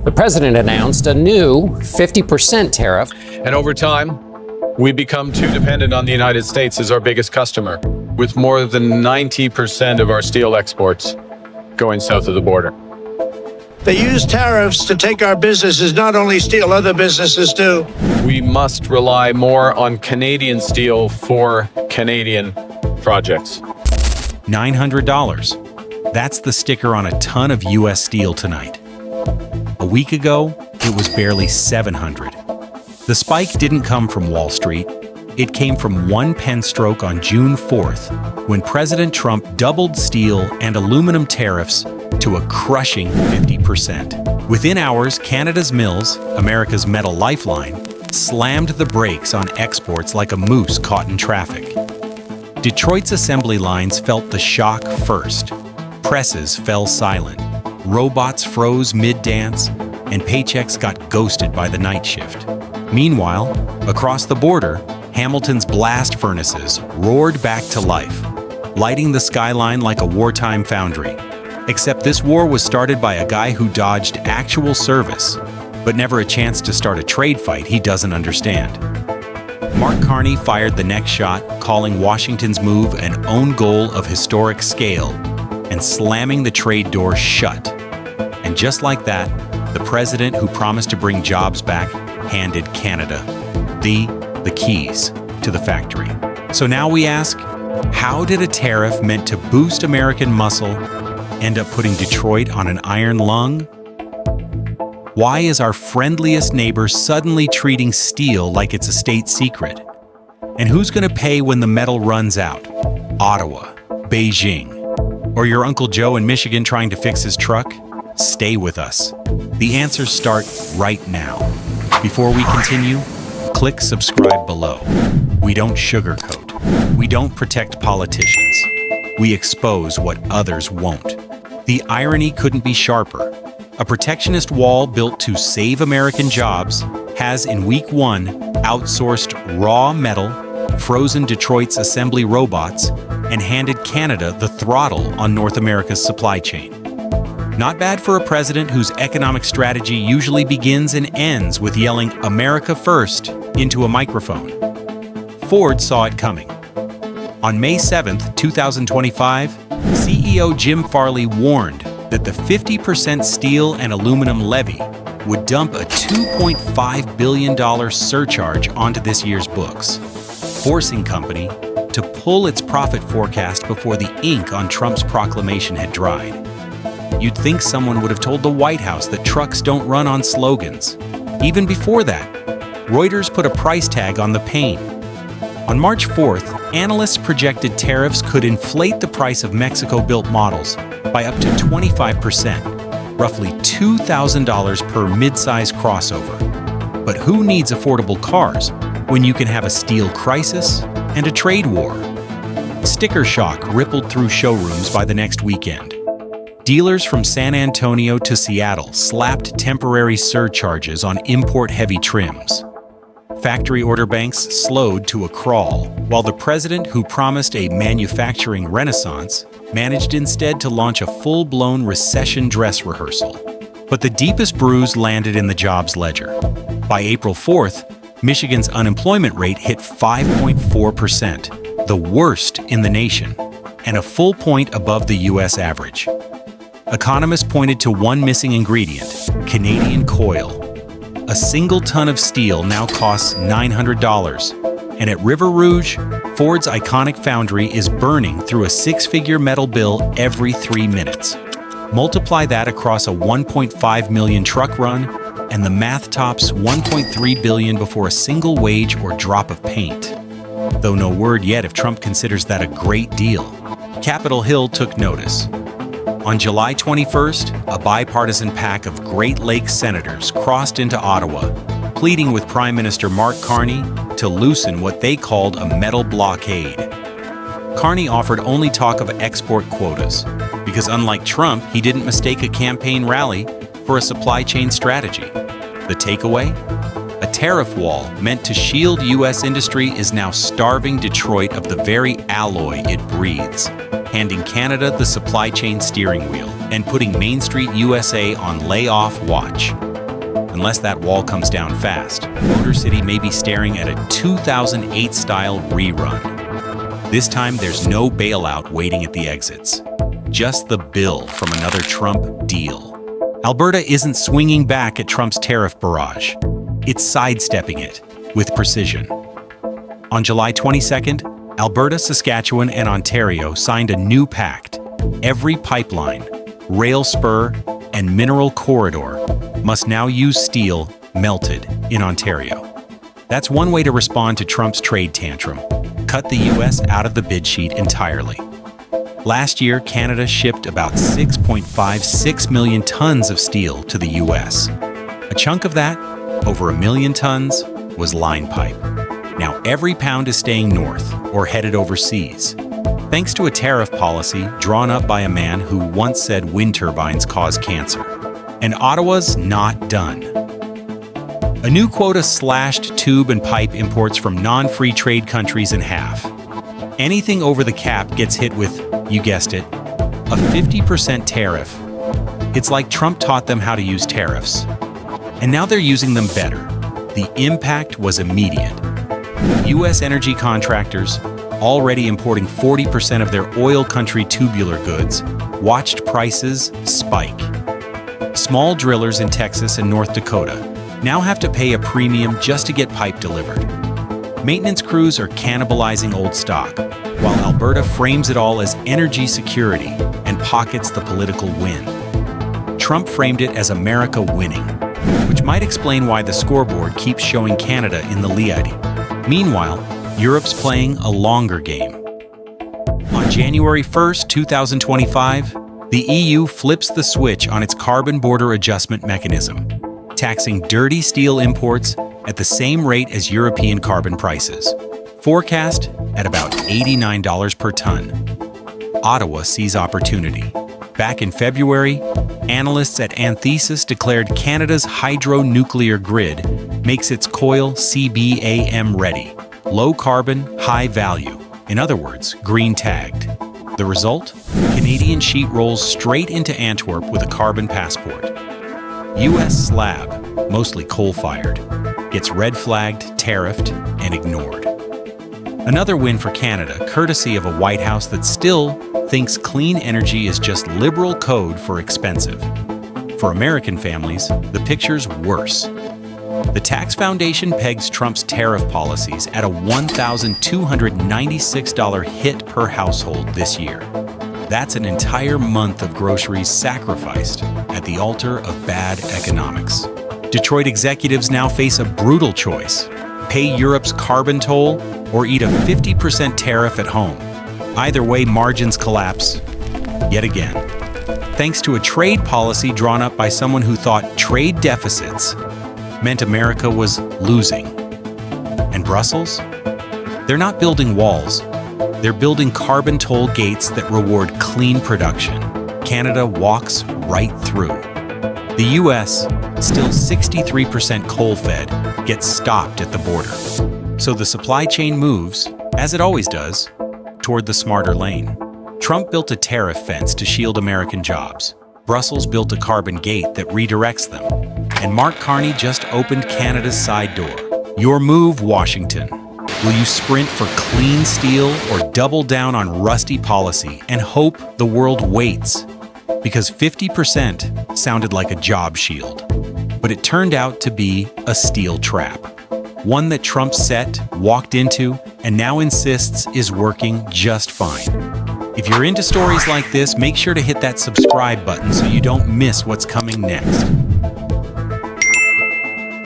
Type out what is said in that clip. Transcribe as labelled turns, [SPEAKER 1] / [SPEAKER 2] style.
[SPEAKER 1] The president announced a new 50% tariff.
[SPEAKER 2] And over time, we become too dependent on the United States as our biggest customer, with more than 90% of our steel exports going south of the border.
[SPEAKER 3] They use tariffs to take our businesses, not only steel, other businesses too.
[SPEAKER 2] We must rely more on Canadian steel for Canadian projects.
[SPEAKER 4] $900. That's the sticker on a ton of U.S. steel tonight. A week ago, it was barely $700. The spike didn't come from Wall Street. It came from one pen stroke on June 4th, when President Trump doubled steel and aluminum tariffs to a crushing 50%. Within hours, Canada's mills, America's metal lifeline, slammed the brakes on exports like a moose caught in traffic. Detroit's assembly lines felt the shock first. Presses fell silent. Robots froze mid-dance, and paychecks got ghosted by the night shift. Meanwhile, across the border, Hamilton's blast furnaces roared back to life, lighting the skyline like a wartime foundry. Except this war was started by a guy who dodged actual service, but never a chance to start a trade fight he doesn't understand. Mark Carney fired the next shot, calling Washington's move an own goal of historic scale and slamming the trade door shut. And just like that, the president who promised to bring jobs back handed Canada the keys to the factory. So now we ask, how did a tariff meant to boost American muscle end up putting Detroit on an iron lung? Why is our friendliest neighbor suddenly treating steel like it's a state secret? And who's going to pay when the metal runs out? Ottawa, Beijing, or your Uncle Joe in Michigan trying to fix his truck? Stay with us. The answers start right now. Before we continue, click subscribe below. We don't sugarcoat. We don't protect politicians. We expose what others won't. The irony couldn't be sharper. A protectionist wall built to save American jobs has in week one outsourced raw metal, frozen Detroit's assembly robots, and handed Canada the throttle on North America's supply chain. Not bad for a president whose economic strategy usually begins and ends with yelling "America first" into a microphone. Ford saw it coming. On May 7, 2025, CEO Jim Farley warned that the 50% steel and aluminum levy would dump a $2.5 billion surcharge onto this year's books, forcing company to pull its profit forecast before the ink on Trump's proclamation had dried. You'd think someone would have told the White House that trucks don't run on slogans. Even before that, Reuters put a price tag on the pain. On March 4th, analysts projected tariffs could inflate the price of Mexico-built models by up to 25%, roughly $2,000 per mid-size crossover. But who needs affordable cars when you can have a steel crisis and a trade war? Sticker shock rippled through showrooms by the next weekend. Dealers from San Antonio to Seattle slapped temporary surcharges on import-heavy trims. Factory order banks slowed to a crawl, while the president, who promised a manufacturing renaissance, managed instead to launch a full-blown recession dress rehearsal. But the deepest bruise landed in the jobs ledger. By April 4th, Michigan's unemployment rate hit 5.4%, the worst in the nation, and a full point above the U.S. average. Economists pointed to one missing ingredient: Canadian coil. A single ton of steel now costs $900, and at River Rouge, Ford's iconic foundry is burning through a six-figure metal bill every 3 minutes. Multiply that across a 1.5 million truck run, and the math tops $1.3 billion before a single wage or drop of paint. Though no word yet if Trump considers that a great deal. Capitol Hill took notice. On July 21st, a bipartisan pack of Great Lakes senators crossed into Ottawa, pleading with Prime Minister Mark Carney to loosen what they called a metal blockade. Carney offered only talk of export quotas, because unlike Trump, he didn't mistake a campaign rally for a supply chain strategy. The takeaway? A tariff wall meant to shield U.S. industry is now starving Detroit of the very alloy it breathes, handing Canada the supply chain steering wheel and putting Main Street USA on layoff watch. unless that wall comes down fast, Motor City may be staring at a 2008-style rerun. This time, there's no bailout waiting at the exits. Just the bill from another Trump deal. Alberta isn't swinging back at Trump's tariff barrage. It's sidestepping it with precision. On July 22nd, Alberta, Saskatchewan, and Ontario signed a new pact. Every pipeline, rail spur, and mineral corridor must now use steel melted in Ontario. That's one way to respond to Trump's trade tantrum. Cut the U.S. out of the bid sheet entirely. Last year, Canada shipped about 6.56 million tons of steel to the U.S. A chunk of that, over 1 million tons, was line pipe. Now every pound is staying north or headed overseas, thanks to a tariff policy drawn up by a man who once said wind turbines cause cancer. And Ottawa's not done. A new quota slashed tube and pipe imports from non-free trade countries in half. Anything over the cap gets hit with, you guessed it, a 50% tariff. It's like Trump taught them how to use tariffs. And now they're using them better. The impact was immediate. U.S. energy contractors, already importing 40% of their oil country tubular goods, watched prices spike. Small drillers in Texas and North Dakota now have to pay a premium just to get pipe delivered. Maintenance crews are cannibalizing old stock, while Alberta frames it all as energy security and pockets the political win. Trump framed it as America winning, which might explain why the scoreboard keeps showing Canada in the lead. Meanwhile, Europe's playing a longer game. On January 1st, 2025, the EU flips the switch on its carbon border adjustment mechanism, taxing dirty steel imports at the same rate as European carbon prices, forecast at about $89 per ton. Ottawa sees opportunity. Back in February, analysts at Anthesis declared Canada's hydro-nuclear grid makes its coil CBAM ready, low carbon, high value. In other words, green tagged. The result? Canadian sheet rolls straight into Antwerp with a carbon passport. U.S. slab, mostly coal-fired, gets red flagged, tariffed, and ignored. Another win for Canada, courtesy of a White House that still thinks clean energy is just liberal code for expensive. For American families, the picture's worse. The Tax Foundation pegs Trump's tariff policies at a $1,296 hit per household this year. That's an entire month of groceries sacrificed at the altar of bad economics. Detroit executives now face a brutal choice: pay Europe's carbon toll or eat a 50% tariff at home. Either way, margins collapse yet again, thanks to a trade policy drawn up by someone who thought trade deficits meant America was losing. And Brussels? They're not building walls. They're building carbon toll gates that reward clean production. Canada walks right through. The U.S., still 63% coal-fed, gets stopped at the border. So the supply chain moves, as it always does, toward the smarter lane. Trump built a tariff fence to shield American jobs. Brussels built a carbon gate that redirects them. And Mark Carney just opened Canada's side door. Your move, Washington. Will you sprint for clean steel or double down on rusty policy and hope the world waits? Because 50% sounded like a job shield. But it turned out to be a steel trap. One that Trump set, walked into, and now insists is working just fine. If you're into stories like this, make sure to hit that subscribe button so you don't miss what's coming next.